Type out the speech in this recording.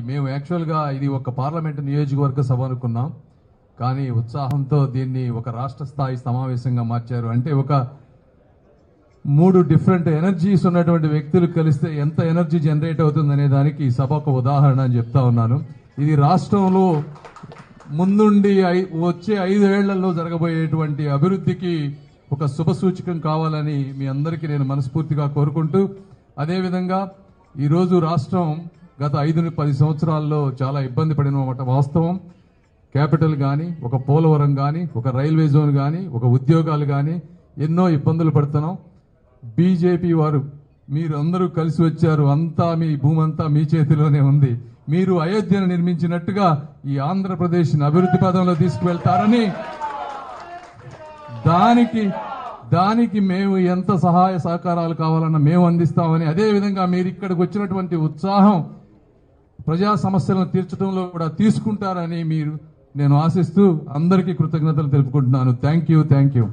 మేము యాక్చువల్గా ఇది ఒక పార్లమెంటు నియోజకవర్గ సభ అనుకున్నాం, కానీ ఉత్సాహంతో దీన్ని ఒక రాష్ట్ర స్థాయి సమావేశంగా మార్చారు. అంటే ఒక 3 డిఫరెంట్ ఎనర్జీస్ ఉన్నటువంటి వ్యక్తులు కలిస్తే ఎంత ఎనర్జీ జనరేట్ అవుతుందనే దానికి ఈ సభ ఒక ఉదాహరణ అని చెప్తా ఉన్నాను. ఇది రాష్ట్రంలో ముందుండి వచ్చే 5 ఏళ్లలో జరగబోయేటువంటి అభివృద్ధికి ఒక శుభ సూచకం కావాలని మీ అందరికీ నేను మనస్ఫూర్తిగా కోరుకుంటూ, అదేవిధంగా ఈరోజు రాష్ట్రం గత 5-10 సంవత్సరాల్లో చాలా ఇబ్బంది పడిన వాస్తవం. క్యాపిటల్ కానీ, ఒక పోలవరం కానీ, ఒక రైల్వే జోన్ కానీ, ఒక ఉద్యోగాలు కానీ ఎన్నో ఇబ్బందులు పడుతున్నాం. బీజేపీ వారు మీరు అందరూ కలిసి వచ్చారు, అంతా మీ భూమి అంతా మీ చేతిలోనే ఉంది. మీరు అయోధ్యను నిర్మించినట్టుగా ఈ ఆంధ్రప్రదేశ్ అభివృద్ధి పదంలో తీసుకువెళ్తారని, దానికి మేము ఎంత సహాయ సహకారాలు కావాలన్నా మేము అందిస్తామని, అదేవిధంగా మీరు ఇక్కడికి వచ్చినటువంటి ఉత్సాహం ప్రజా సమస్యలను తీర్చడంలో కూడా తీసుకుంటారని నేను ఆశిస్తూ అందరికీ కృతజ్ఞతలు తెలుపుకుంటున్నాను. Thank you.